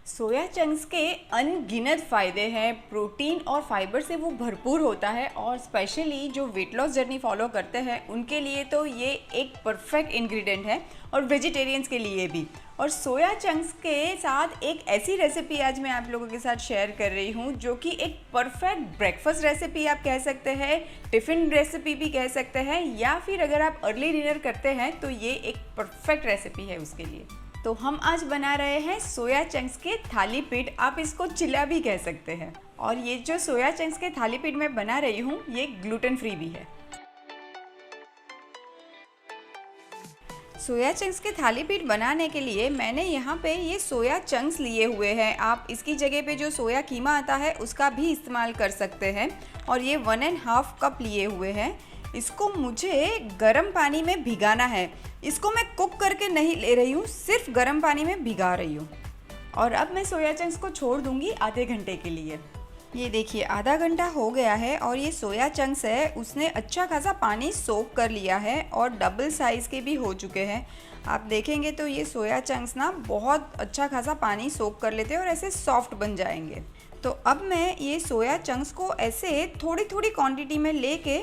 Soya chunks के अनगिनत फ़ायदे हैं। प्रोटीन और फाइबर से वो भरपूर होता है और स्पेशली जो वेट लॉस जर्नी फॉलो करते हैं उनके लिए तो ये एक परफेक्ट इंग्रेडिएंट है और वेजिटेरियंस के लिए भी। और सोया चंक्स के साथ एक ऐसी रेसिपी आज मैं आप लोगों के साथ शेयर कर रही हूँ जो कि एक परफेक्ट ब्रेकफास्ट रेसिपी आप कह सकते हैं, टिफ़िन रेसिपी भी कह सकते हैं, या फिर अगर आप अर्ली डिनर करते हैं तो ये एक परफेक्ट रेसिपी है उसके लिए। तो हम आज बना रहे हैं सोया चंक्स के थाली पीठ, आप इसको चिल्ला भी कह सकते हैं। और ये जो सोया चंक्स के थाली पीठ मैं बना रही हूँ ये ग्लूटेन फ्री भी है। सोया चंक्स के थाली पीठ बनाने के लिए मैंने यहाँ पे ये सोया चंक्स लिए हुए हैं। आप इसकी जगह पे जो सोया कीमा आता है उसका भी इस्तेमाल कर सकते हैं। और ये 1.5 कप लिए हुए हैं। इसको मुझे गर्म पानी में भिगाना है। इसको मैं कुक करके नहीं ले रही हूँ, सिर्फ गर्म पानी में भिगा रही हूँ। और अब मैं सोया चंक्स को छोड़ दूँगी आधे घंटे के लिए। ये देखिए आधा घंटा हो गया है और ये सोया चंक्स है उसने अच्छा खासा पानी सोक कर लिया है और डबल साइज़ के भी हो चुके हैं। आप देखेंगे तो ये सोया चंक्स ना बहुत अच्छा खासा पानी सोक कर लेते हैं और ऐसे सॉफ्ट बन जाएंगे। तो अब मैं ये सोया चंक्स को ऐसे थोड़ी थोड़ी क्वांटिटी में लेके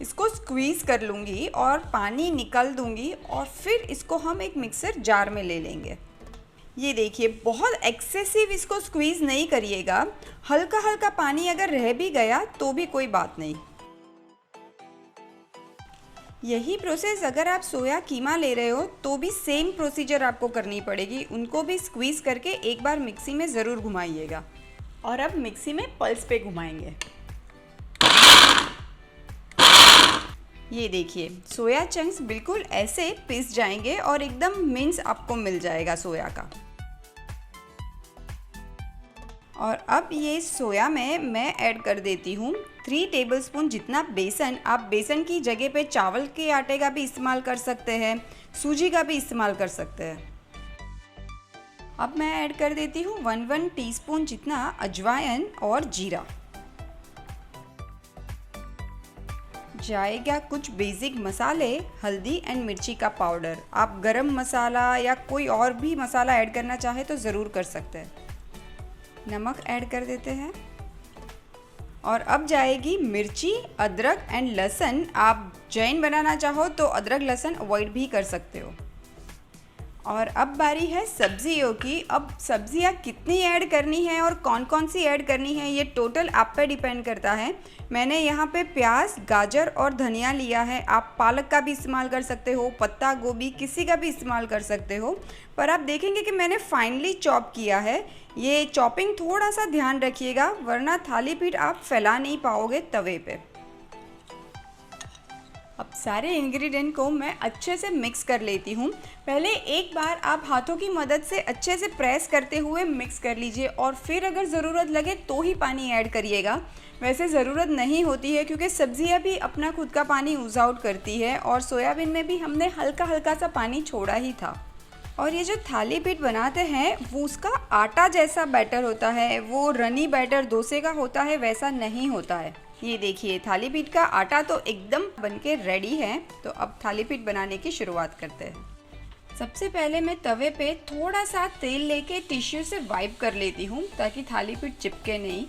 इसको स्क्वीज़ कर लूँगी और पानी निकाल दूँगी और फिर इसको हम एक मिक्सर जार में ले लेंगे। ये देखिए बहुत एक्सेसिव इसको स्क्वीज़ नहीं करिएगा, हल्का हल्का पानी अगर रह भी गया तो भी कोई बात नहीं। यही प्रोसेस अगर आप सोया कीमा ले रहे हो तो भी सेम प्रोसीजर आपको करनी पड़ेगी। उनको भी स्क्वीज़ करके एक बार मिक्सी में ज़रूर घुमाइएगा। और अब मिक्सी में पल्स पे घुमाएंगे। ये देखिए सोया चंक्स बिल्कुल ऐसे पिस जाएंगे और एकदम मिन्स आपको मिल जाएगा सोया का। और अब ये सोया में मैं ऐड कर देती हूँ 3 टेबलस्पून जितना बेसन। आप बेसन की जगह पे चावल के आटे का भी इस्तेमाल कर सकते हैं, सूजी का भी इस्तेमाल कर सकते हैं। अब मैं ऐड कर देती हूँ 1 टीस्पून जितना अजवाइन और जीरा। जाएगा कुछ बेसिक मसाले, हल्दी एंड मिर्ची का पाउडर। आप गरम मसाला या कोई और भी मसाला ऐड करना चाहे तो ज़रूर कर सकते हैं। नमक ऐड कर देते हैं। और अब जाएगी मिर्ची, अदरक एंड लहसुन। आप जैन बनाना चाहो तो अदरक लहसुन अवॉइड भी कर सकते हो। और अब बारी है सब्जियों की। अब सब्जियां कितनी ऐड करनी है और कौन कौन सी ऐड करनी है ये टोटल आप पे डिपेंड करता है। मैंने यहाँ पे प्याज, गाजर और धनिया लिया है। आप पालक का भी इस्तेमाल कर सकते हो, पत्ता गोभी किसी का भी इस्तेमाल कर सकते हो। पर आप देखेंगे कि मैंने फाइनली चॉप किया है। ये चॉपिंग थोड़ा सा ध्यान रखिएगा वरना थाली पीठ आप फैला नहीं पाओगे तवे पे। अब सारे इंग्रेडिएंट को मैं अच्छे से मिक्स कर लेती हूँ। पहले एक बार आप हाथों की मदद से अच्छे से प्रेस करते हुए मिक्स कर लीजिए और फिर अगर ज़रूरत लगे तो ही पानी ऐड करिएगा। वैसे ज़रूरत नहीं होती है क्योंकि सब्जियाँ भी अपना खुद का पानी यूज़ आउट करती है और सोयाबीन में भी हमने हल्का हल्का सा पानी छोड़ा ही था। और ये जो थाली पीठ बनाते हैं वो उसका आटा जैसा बैटर होता है, वो रनी बैटर डोसे का होता है वैसा नहीं होता है। ये देखिए थाली पीठ का आटा तो एकदम बनके रेडी है। तो अब थाली पीठ बनाने की शुरुआत करते हैं। सबसे पहले मैं तवे पे थोड़ा सा तेल लेके टिश्यू से वाइप कर लेती हूँ ताकि थाली पीठ चिपके नहीं।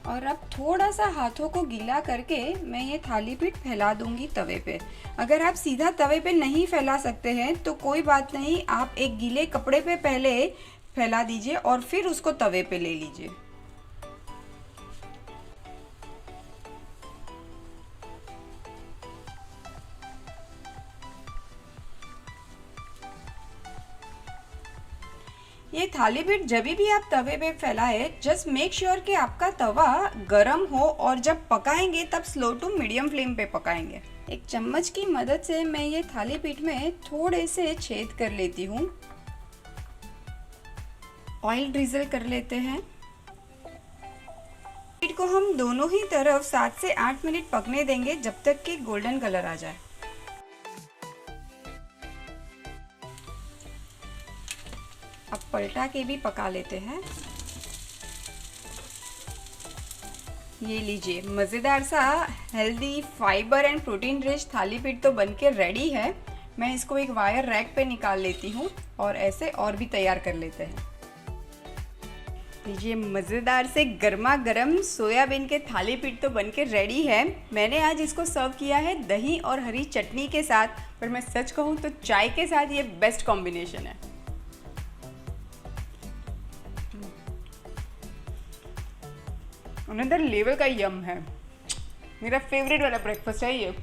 और अब थोड़ा सा हाथों को गीला करके मैं ये थाली पीठ फैला दूंगी तवे पे। अगर आप सीधा तवे पे नहीं फैला सकते हैं तो कोई बात नहीं, आप एक गीले कपड़े पे पहले फैला दीजिए और फिर उसको तवे पे ले लीजिए। ये थाली पीठ जब भी आप तवे पे फैलाए जस्ट मेक श्योर कि आपका तवा गरम हो और जब पकाएंगे तब स्लो टू मीडियम फ्लेम पे पकाएंगे। एक चम्मच की मदद से मैं ये थाली पीठ में थोड़े से छेद कर लेती हूँ। ऑयल ड्रिजल कर लेते हैं। पीठ को हम दोनों ही तरफ 7 से 8 मिनट पकने देंगे जब तक कि गोल्डन कलर आ जाए। अब पलटा के भी पका लेते हैं। ये लीजिए मज़ेदार सा healthy fibre and protein rich थाली पीठ तो बनके रेडी है। मैं इसको एक वायर रैक पे निकाल लेती हूँ और ऐसे और भी तैयार कर लेते हैं। ये मज़ेदार से गर्मा गर्म सोयाबीन के थाली पीठ तो बनके रेडी है। मैंने आज इसको सर्व किया है दही और हरी चटनी के साथ, पर मैं सच कहूँ तो चाय के साथ ये बेस्ट कॉम्बिनेशन है। अनदर लेवल का यम है, मेरा फेवरेट वाला ब्रेकफास्ट है ये।